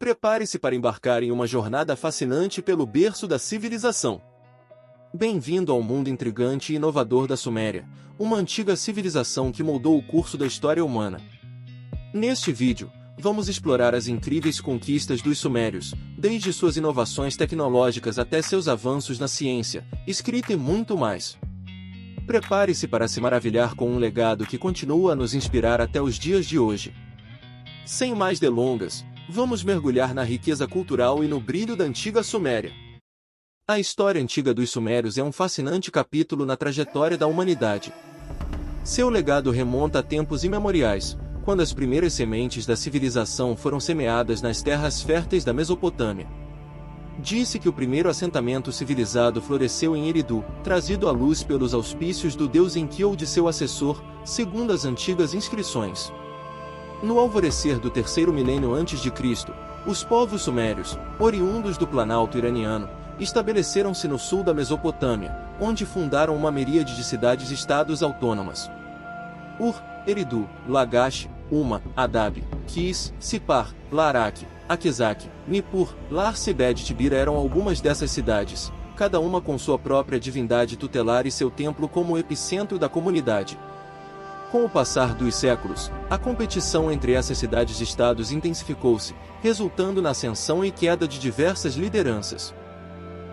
Prepare-se para embarcar em uma jornada fascinante pelo berço da civilização. Bem-vindo ao mundo intrigante e inovador da Suméria, uma antiga civilização que moldou o curso da história humana. Neste vídeo, vamos explorar as incríveis conquistas dos sumérios, desde suas inovações tecnológicas até seus avanços na ciência, escrita e muito mais. Prepare-se para se maravilhar com um legado que continua a nos inspirar até os dias de hoje. Sem mais delongas, vamos mergulhar na riqueza cultural e no brilho da antiga Suméria. A história antiga dos sumérios é um fascinante capítulo na trajetória da humanidade. Seu legado remonta a tempos imemoriais, quando as primeiras sementes da civilização foram semeadas nas terras férteis da Mesopotâmia. Disse que o primeiro assentamento civilizado floresceu em Eridu, trazido à luz pelos auspícios do deus Enki ou de seu assessor, segundo as antigas inscrições. No alvorecer do terceiro milênio a.C., os povos sumérios, oriundos do Planalto iraniano, estabeleceram-se no sul da Mesopotâmia, onde fundaram uma miríade de cidades-estados autônomas. Ur, Eridu, Lagash, Uma, Adab, Kis, Sipar, Larak, Aquisaq, Nippur, Lar-Sibed e Tibir eram algumas dessas cidades, cada uma com sua própria divindade tutelar e seu templo como epicentro da comunidade. Com o passar dos séculos, a competição entre essas cidades-estados intensificou-se, resultando na ascensão e queda de diversas lideranças.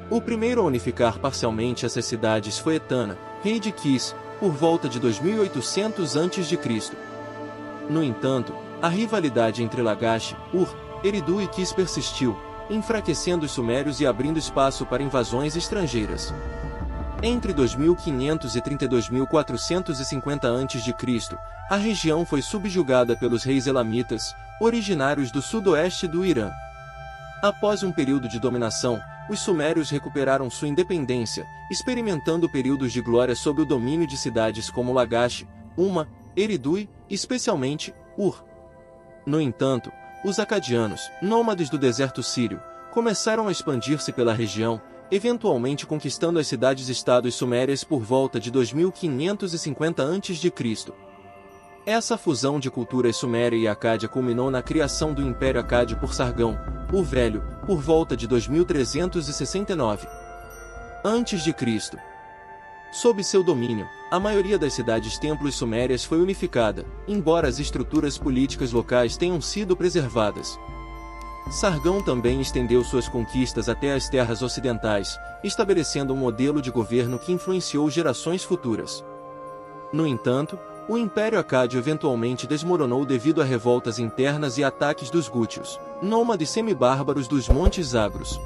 O primeiro a unificar parcialmente essas cidades foi Etana, rei de Kis, por volta de 2800 a.C. No entanto, a rivalidade entre Lagash, Ur, Eridu e Kis persistiu, enfraquecendo os sumérios e abrindo espaço para invasões estrangeiras. Entre 2530 e 2450 a.C., a região foi subjugada pelos reis elamitas, originários do sudoeste do Irã. Após um período de dominação, os sumérios recuperaram sua independência, experimentando períodos de glória sob o domínio de cidades como Lagash, Uma, Eridu e, especialmente, Ur. No entanto, os acadianos, nômades do deserto sírio, começaram a expandir-se pela região, eventualmente conquistando as cidades-estados sumérias por volta de 2550 a.C. Essa fusão de culturas suméria e acádia culminou na criação do Império Acádio por Sargão, o Velho, por volta de 2369 a.C. Sob seu domínio, a maioria das cidades-templos sumérias foi unificada, embora as estruturas políticas locais tenham sido preservadas. Sargão também estendeu suas conquistas até as terras ocidentais, estabelecendo um modelo de governo que influenciou gerações futuras. No entanto, o Império Acádio eventualmente desmoronou devido a revoltas internas e ataques dos gútios, nômades semibárbaros dos Montes Zagros.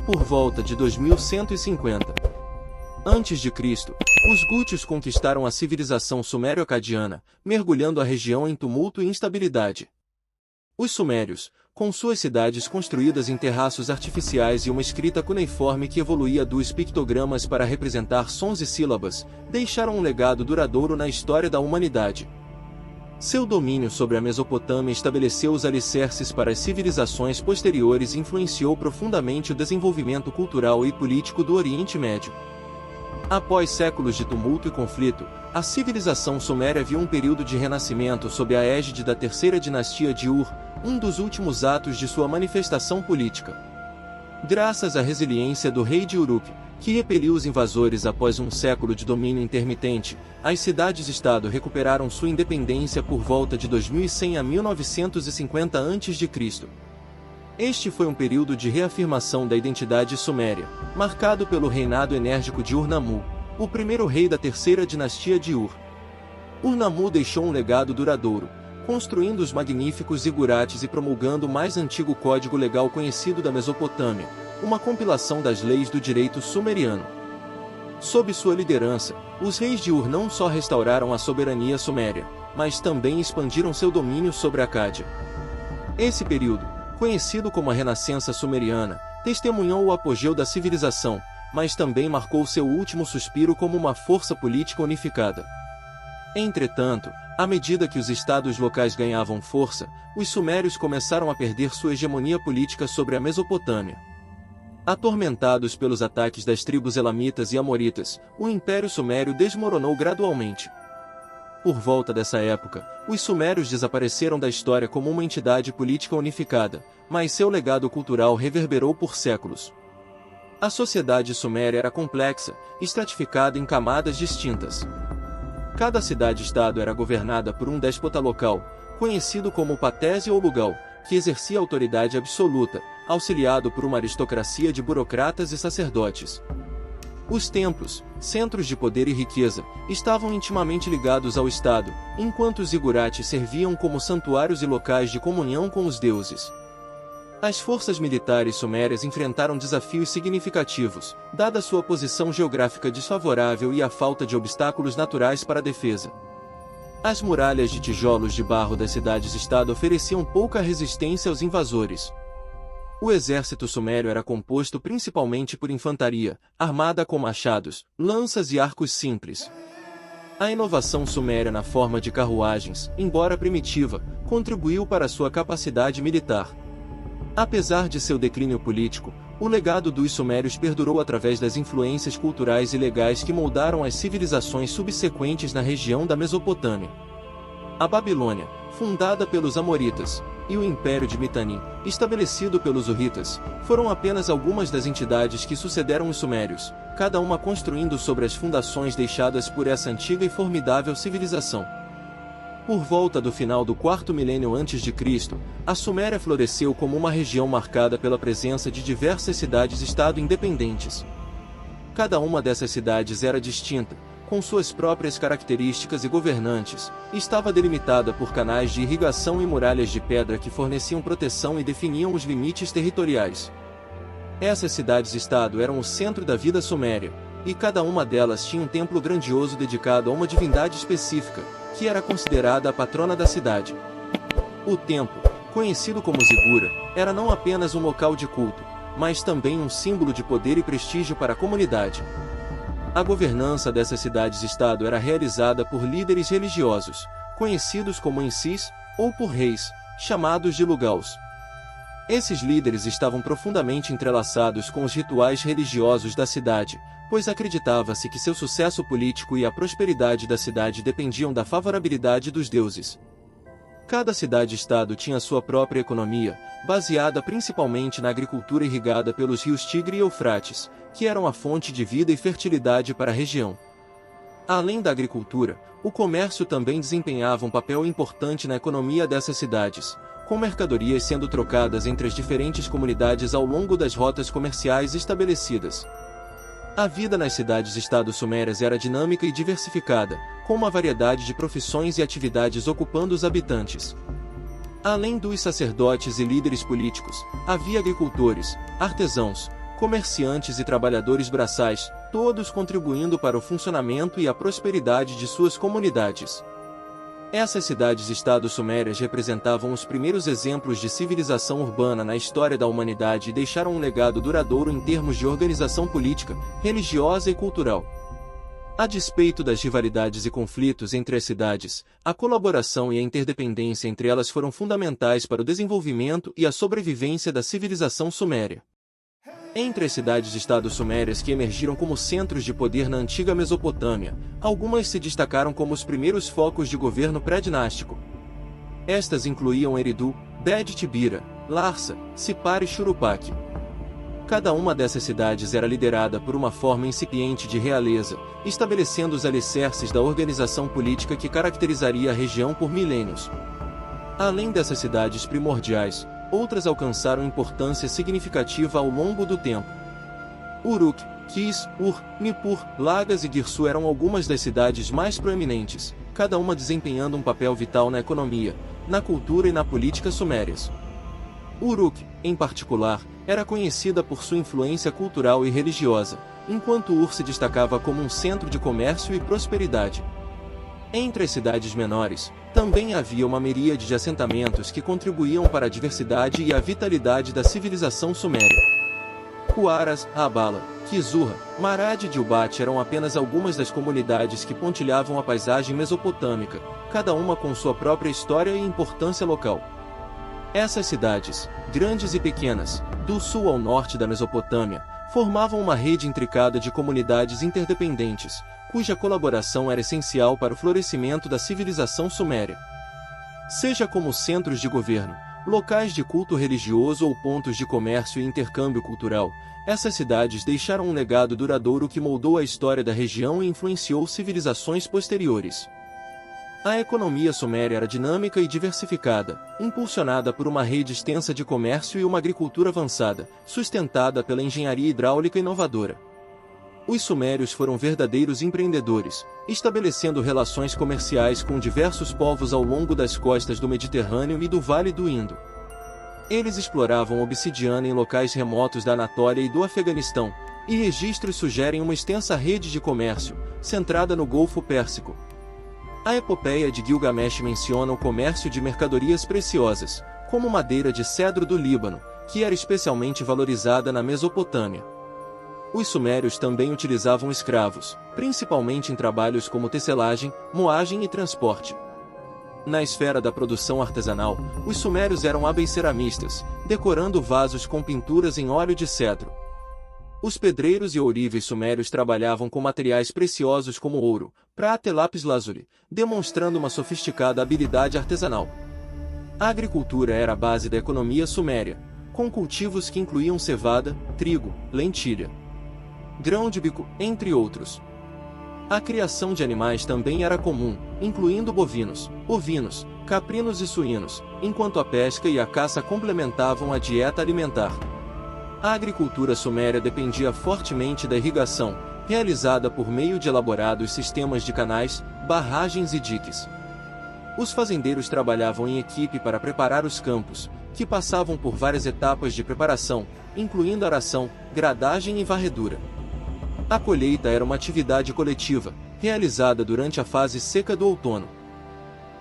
Por volta de 2150 a.C., os gútios conquistaram a civilização sumério-acadiana, mergulhando a região em tumulto e instabilidade. Os sumérios, com suas cidades construídas em terraços artificiais e uma escrita cuneiforme que evoluía dos pictogramas para representar sons e sílabas, deixaram um legado duradouro na história da humanidade. Seu domínio sobre a Mesopotâmia estabeleceu os alicerces para as civilizações posteriores e influenciou profundamente o desenvolvimento cultural e político do Oriente Médio. Após séculos de tumulto e conflito, a civilização suméria viu um período de renascimento sob a égide da terceira dinastia de Ur, um dos últimos atos de sua manifestação política. Graças à resiliência do rei de Uruk, que repeliu os invasores após um século de domínio intermitente, as cidades-estado recuperaram sua independência por volta de 2100 a 1950 a.C. Este foi um período de reafirmação da identidade suméria, marcado pelo reinado enérgico de Ur-Nammu, o primeiro rei da terceira dinastia de Ur. Ur-Nammu deixou um legado duradouro, construindo os magníficos zigurates e promulgando o mais antigo código legal conhecido da Mesopotâmia, uma compilação das leis do direito sumeriano. Sob sua liderança, os reis de Ur não só restauraram a soberania suméria, mas também expandiram seu domínio sobre a Acádia. Esse período, conhecido como a Renascença Sumeriana, testemunhou o apogeu da civilização, mas também marcou seu último suspiro como uma força política unificada. Entretanto, à medida que os estados locais ganhavam força, os sumérios começaram a perder sua hegemonia política sobre a Mesopotâmia. Atormentados pelos ataques das tribos elamitas e amoritas, o Império Sumério desmoronou gradualmente. Por volta dessa época, os sumérios desapareceram da história como uma entidade política unificada, mas seu legado cultural reverberou por séculos. A sociedade suméria era complexa, estratificada em camadas distintas. Cada cidade-estado era governada por um déspota local, conhecido como Patésia ou Lugal, que exercia autoridade absoluta, auxiliado por uma aristocracia de burocratas e sacerdotes. Os templos, centros de poder e riqueza, estavam intimamente ligados ao Estado, enquanto os zigurates serviam como santuários e locais de comunhão com os deuses. As forças militares sumérias enfrentaram desafios significativos, dada sua posição geográfica desfavorável e a falta de obstáculos naturais para a defesa. As muralhas de tijolos de barro das cidades-estado ofereciam pouca resistência aos invasores. O exército sumério era composto principalmente por infantaria, armada com machados, lanças e arcos simples. A inovação suméria na forma de carruagens, embora primitiva, contribuiu para sua capacidade militar. Apesar de seu declínio político, o legado dos sumérios perdurou através das influências culturais e legais que moldaram as civilizações subsequentes na região da Mesopotâmia. A Babilônia, fundada pelos Amoritas, e o Império de Mitanni, estabelecido pelos Hurritas, foram apenas algumas das entidades que sucederam os Sumérios, cada uma construindo sobre as fundações deixadas por essa antiga e formidável civilização. Por volta do final do quarto milênio a.C., a Suméria floresceu como uma região marcada pela presença de diversas cidades-estado independentes. Cada uma dessas cidades era distinta, com suas próprias características e governantes, e estava delimitada por canais de irrigação e muralhas de pedra que forneciam proteção e definiam os limites territoriais. Essas cidades-estado eram o centro da vida suméria, e cada uma delas tinha um templo grandioso dedicado a uma divindade específica, que era considerada a patrona da cidade. O templo, conhecido como Zigura, era não apenas um local de culto, mas também um símbolo de poder e prestígio para a comunidade. A governança dessas cidades-estado era realizada por líderes religiosos, conhecidos como ensis, ou por reis, chamados de Lugaus. Esses líderes estavam profundamente entrelaçados com os rituais religiosos da cidade, pois acreditava-se que seu sucesso político e a prosperidade da cidade dependiam da favorabilidade dos deuses. Cada cidade-estado tinha sua própria economia, baseada principalmente na agricultura irrigada pelos rios Tigre e Eufrates, que eram a fonte de vida e fertilidade para a região. Além da agricultura, o comércio também desempenhava um papel importante na economia dessas cidades, com mercadorias sendo trocadas entre as diferentes comunidades ao longo das rotas comerciais estabelecidas. A vida nas cidades-estado sumérias era dinâmica e diversificada, com uma variedade de profissões e atividades ocupando os habitantes. Além dos sacerdotes e líderes políticos, havia agricultores, artesãos, comerciantes e trabalhadores braçais, todos contribuindo para o funcionamento e a prosperidade de suas comunidades. Essas cidades-estado sumérias representavam os primeiros exemplos de civilização urbana na história da humanidade e deixaram um legado duradouro em termos de organização política, religiosa e cultural. A despeito das rivalidades e conflitos entre as cidades, a colaboração e a interdependência entre elas foram fundamentais para o desenvolvimento e a sobrevivência da civilização suméria. Entre as cidades-estado sumérias que emergiram como centros de poder na antiga Mesopotâmia, algumas se destacaram como os primeiros focos de governo pré-dinástico. Estas incluíam Eridu, Bed-Tibira, Larsa, Sipar e Shuruppak. Cada uma dessas cidades era liderada por uma forma incipiente de realeza, estabelecendo os alicerces da organização política que caracterizaria a região por milênios. Além dessas cidades primordiais, outras alcançaram importância significativa ao longo do tempo. Uruk, Kis, Ur, Nippur, Lagas e Girsu eram algumas das cidades mais proeminentes, cada uma desempenhando um papel vital na economia, na cultura e na política sumérias. Uruk, em particular, era conhecida por sua influência cultural e religiosa, enquanto Ur se destacava como um centro de comércio e prosperidade. Entre as cidades menores, também havia uma miríade de assentamentos que contribuíam para a diversidade e a vitalidade da civilização suméria. Huaras, Abala, Kizurra, Marad e Dilbat eram apenas algumas das comunidades que pontilhavam a paisagem mesopotâmica, cada uma com sua própria história e importância local. Essas cidades, grandes e pequenas, do sul ao norte da Mesopotâmia, formavam uma rede intricada de comunidades interdependentes, cuja colaboração era essencial para o florescimento da civilização suméria. Seja como centros de governo, locais de culto religioso ou pontos de comércio e intercâmbio cultural, essas cidades deixaram um legado duradouro que moldou a história da região e influenciou civilizações posteriores. A economia suméria era dinâmica e diversificada, impulsionada por uma rede extensa de comércio e uma agricultura avançada, sustentada pela engenharia hidráulica inovadora. Os sumérios foram verdadeiros empreendedores, estabelecendo relações comerciais com diversos povos ao longo das costas do Mediterrâneo e do Vale do Indo. Eles exploravam obsidiana em locais remotos da Anatólia e do Afeganistão, e registros sugerem uma extensa rede de comércio, centrada no Golfo Pérsico. A epopeia de Gilgamesh menciona o comércio de mercadorias preciosas, como madeira de cedro do Líbano, que era especialmente valorizada na Mesopotâmia. Os sumérios também utilizavam escravos, principalmente em trabalhos como tecelagem, moagem e transporte. Na esfera da produção artesanal, os sumérios eram hábeis ceramistas, decorando vasos com pinturas em óleo de cedro. Os pedreiros e ouríveis sumérios trabalhavam com materiais preciosos como ouro, prata e lápis-lazuli, demonstrando uma sofisticada habilidade artesanal. A agricultura era a base da economia suméria, com cultivos que incluíam cevada, trigo, lentilha, grão de bico, entre outros. A criação de animais também era comum, incluindo bovinos, ovinos, caprinos e suínos, enquanto a pesca e a caça complementavam a dieta alimentar. A agricultura suméria dependia fortemente da irrigação, realizada por meio de elaborados sistemas de canais, barragens e diques. Os fazendeiros trabalhavam em equipe para preparar os campos, que passavam por várias etapas de preparação, incluindo aração, gradagem e varredura. A colheita era uma atividade coletiva, realizada durante a fase seca do outono.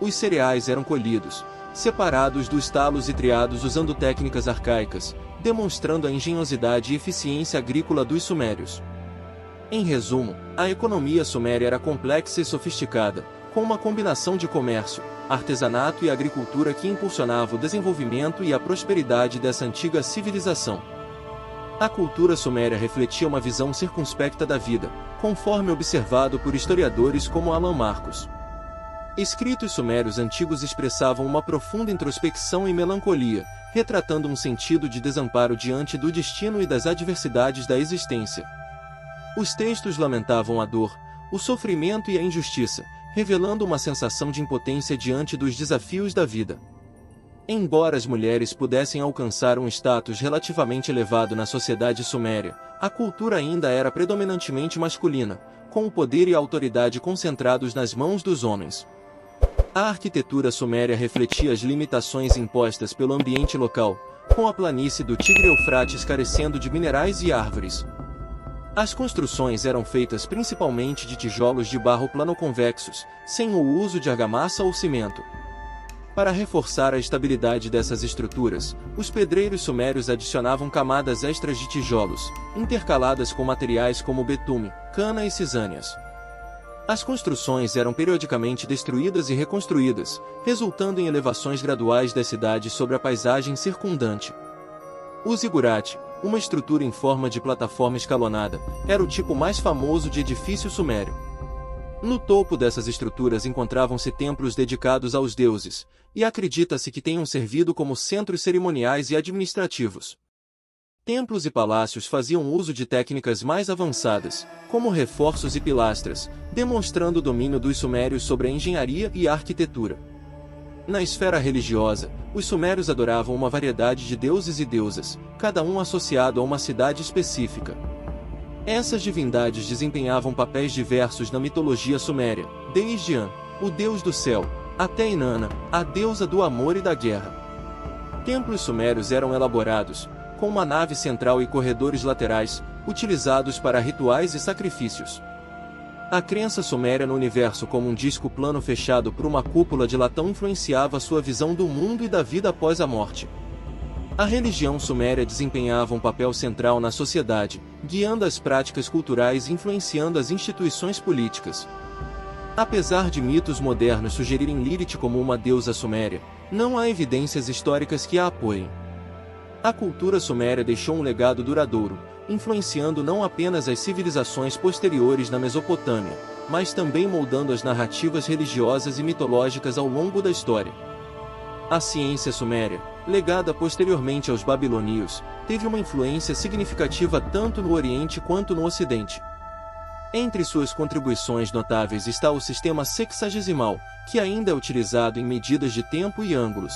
Os cereais eram colhidos, separados dos talos e triados usando técnicas arcaicas, demonstrando a engenhosidade e eficiência agrícola dos sumérios. Em resumo, a economia suméria era complexa e sofisticada, com uma combinação de comércio, artesanato e agricultura que impulsionava o desenvolvimento e a prosperidade dessa antiga civilização. A cultura suméria refletia uma visão circunspecta da vida, conforme observado por historiadores como Alan Marcus. Escritos sumérios antigos expressavam uma profunda introspecção e melancolia, retratando um sentido de desamparo diante do destino e das adversidades da existência. Os textos lamentavam a dor, o sofrimento e a injustiça, revelando uma sensação de impotência diante dos desafios da vida. Embora as mulheres pudessem alcançar um status relativamente elevado na sociedade suméria, a cultura ainda era predominantemente masculina, com o poder e a autoridade concentrados nas mãos dos homens. A arquitetura suméria refletia as limitações impostas pelo ambiente local, com a planície do Tigre-Eufrates carecendo de minerais e árvores. As construções eram feitas principalmente de tijolos de barro plano-convexos, sem o uso de argamassa ou cimento. Para reforçar a estabilidade dessas estruturas, os pedreiros sumérios adicionavam camadas extras de tijolos, intercaladas com materiais como betume, cana e cisâneas. As construções eram periodicamente destruídas e reconstruídas, resultando em elevações graduais das cidades sobre a paisagem circundante. O zigurate, uma estrutura em forma de plataforma escalonada, era o tipo mais famoso de edifício sumério. No topo dessas estruturas encontravam-se templos dedicados aos deuses, e acredita-se que tenham servido como centros cerimoniais e administrativos. Templos e palácios faziam uso de técnicas mais avançadas, como reforços e pilastras, demonstrando o domínio dos sumérios sobre a engenharia e a arquitetura. Na esfera religiosa, os sumérios adoravam uma variedade de deuses e deusas, cada um associado a uma cidade específica. Essas divindades desempenhavam papéis diversos na mitologia suméria, desde An, o deus do céu, até Inanna, a deusa do amor e da guerra. Templos sumérios eram elaborados, com uma nave central e corredores laterais, utilizados para rituais e sacrifícios. A crença suméria no universo como um disco plano fechado por uma cúpula de latão influenciava sua visão do mundo e da vida após a morte. A religião suméria desempenhava um papel central na sociedade, guiando as práticas culturais e influenciando as instituições políticas. Apesar de mitos modernos sugerirem Lilith como uma deusa suméria, não há evidências históricas que a apoiem. A cultura suméria deixou um legado duradouro, influenciando não apenas as civilizações posteriores na Mesopotâmia, mas também moldando as narrativas religiosas e mitológicas ao longo da história. A ciência suméria, legada posteriormente aos babilônios, teve uma influência significativa tanto no Oriente quanto no Ocidente. Entre suas contribuições notáveis está o sistema sexagesimal, que ainda é utilizado em medidas de tempo e ângulos.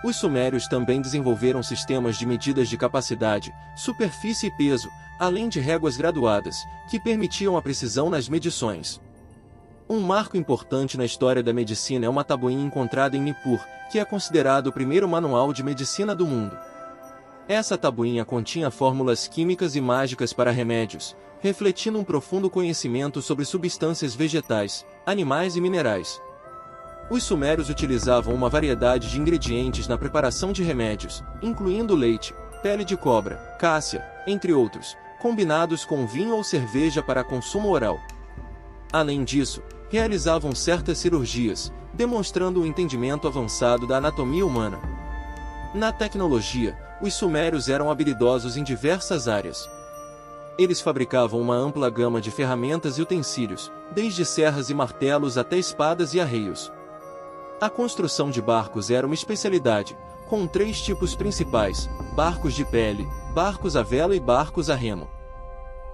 Os sumérios também desenvolveram sistemas de medidas de capacidade, superfície e peso, além de réguas graduadas, que permitiam a precisão nas medições. Um marco importante na história da medicina é uma tabuinha encontrada em Nippur, que é considerado o primeiro manual de medicina do mundo. Essa tabuinha continha fórmulas químicas e mágicas para remédios, refletindo um profundo conhecimento sobre substâncias vegetais, animais e minerais. Os sumérios utilizavam uma variedade de ingredientes na preparação de remédios, incluindo leite, pele de cobra, cássia, entre outros, combinados com vinho ou cerveja para consumo oral. Além disso, realizavam certas cirurgias, demonstrando um entendimento avançado da anatomia humana. Na tecnologia, os sumérios eram habilidosos em diversas áreas. Eles fabricavam uma ampla gama de ferramentas e utensílios, desde serras e martelos até espadas e arreios. A construção de barcos era uma especialidade, com 3 tipos principais: barcos de pele, barcos à vela e barcos a remo.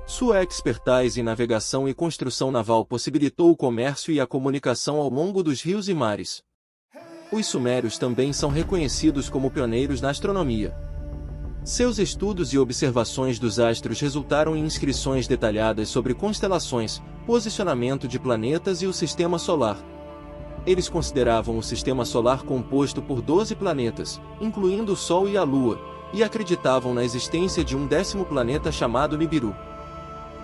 Sua expertise em navegação e construção naval possibilitou o comércio e a comunicação ao longo dos rios e mares. Os sumérios também são reconhecidos como pioneiros na astronomia. Seus estudos e observações dos astros resultaram em inscrições detalhadas sobre constelações, posicionamento de planetas e o sistema solar. Eles consideravam o sistema solar composto por 12 planetas, incluindo o Sol e a Lua, e acreditavam na existência de um 10º planeta chamado Nibiru.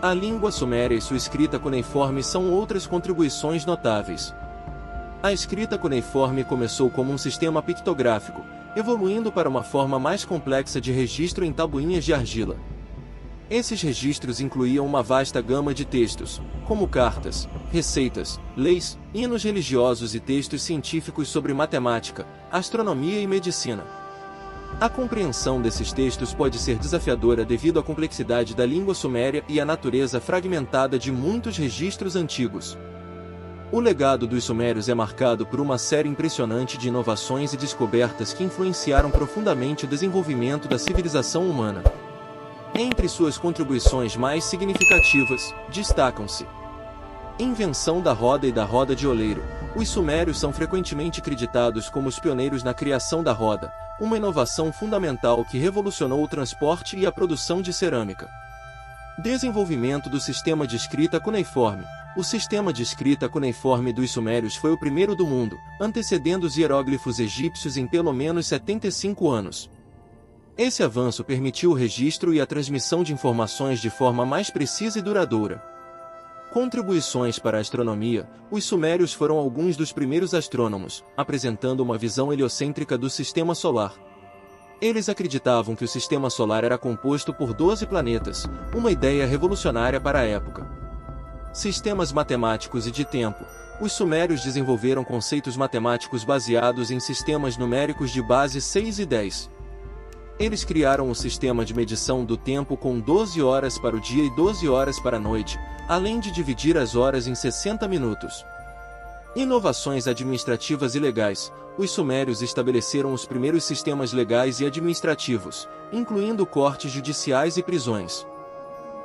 A língua suméria e sua escrita cuneiforme são outras contribuições notáveis. A escrita cuneiforme começou como um sistema pictográfico, evoluindo para uma forma mais complexa de registro em tabuinhas de argila. Esses registros incluíam uma vasta gama de textos, como cartas, receitas, leis, hinos religiosos e textos científicos sobre matemática, astronomia e medicina. A compreensão desses textos pode ser desafiadora devido à complexidade da língua suméria e à natureza fragmentada de muitos registros antigos. O legado dos sumérios é marcado por uma série impressionante de inovações e descobertas que influenciaram profundamente o desenvolvimento da civilização humana. Entre suas contribuições mais significativas, destacam-se: invenção da roda e da roda de oleiro. Os sumérios são frequentemente creditados como os pioneiros na criação da roda, uma inovação fundamental que revolucionou o transporte e a produção de cerâmica. Desenvolvimento do sistema de escrita cuneiforme. O sistema de escrita cuneiforme dos sumérios foi o primeiro do mundo, antecedendo os hieróglifos egípcios em pelo menos 75 anos. Esse avanço permitiu o registro e a transmissão de informações de forma mais precisa e duradoura. Contribuições para a astronomia. Os sumérios foram alguns dos primeiros astrônomos, apresentando uma visão heliocêntrica do sistema solar. Eles acreditavam que o sistema solar era composto por 12 planetas, uma ideia revolucionária para a época. Sistemas matemáticos e de tempo. Os sumérios desenvolveram conceitos matemáticos baseados em sistemas numéricos de base 6 e 10. Eles criaram um sistema de medição do tempo com 12 horas para o dia e 12 horas para a noite, além de dividir as horas em 60 minutos. Inovações administrativas e legais. Os sumérios estabeleceram os primeiros sistemas legais e administrativos, incluindo cortes judiciais e prisões.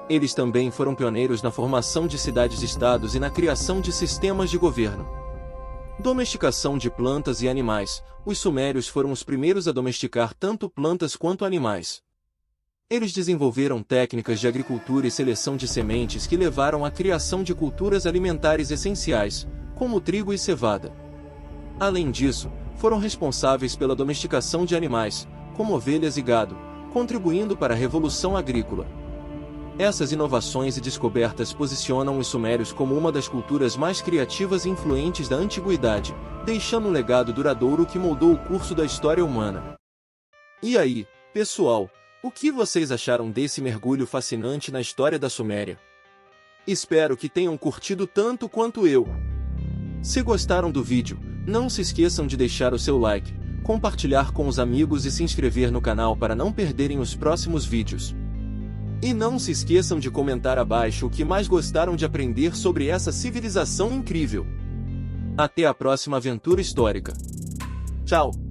Eles também foram pioneiros na formação de cidades-estados e na criação de sistemas de governo. Domesticação de plantas e animais. Os sumérios foram os primeiros a domesticar tanto plantas quanto animais. Eles desenvolveram técnicas de agricultura e seleção de sementes que levaram à criação de culturas alimentares essenciais, como trigo e cevada. Além disso, foram responsáveis pela domesticação de animais, como ovelhas e gado, contribuindo para a revolução agrícola. Essas inovações e descobertas posicionam os sumérios como uma das culturas mais criativas e influentes da antiguidade, deixando um legado duradouro que moldou o curso da história humana. E aí, pessoal, o que vocês acharam desse mergulho fascinante na história da Suméria? Espero que tenham curtido tanto quanto eu. Se gostaram do vídeo, não se esqueçam de deixar o seu like, compartilhar com os amigos e se inscrever no canal para não perderem os próximos vídeos. E não se esqueçam de comentar abaixo o que mais gostaram de aprender sobre essa civilização incrível. Até a próxima aventura histórica. Tchau!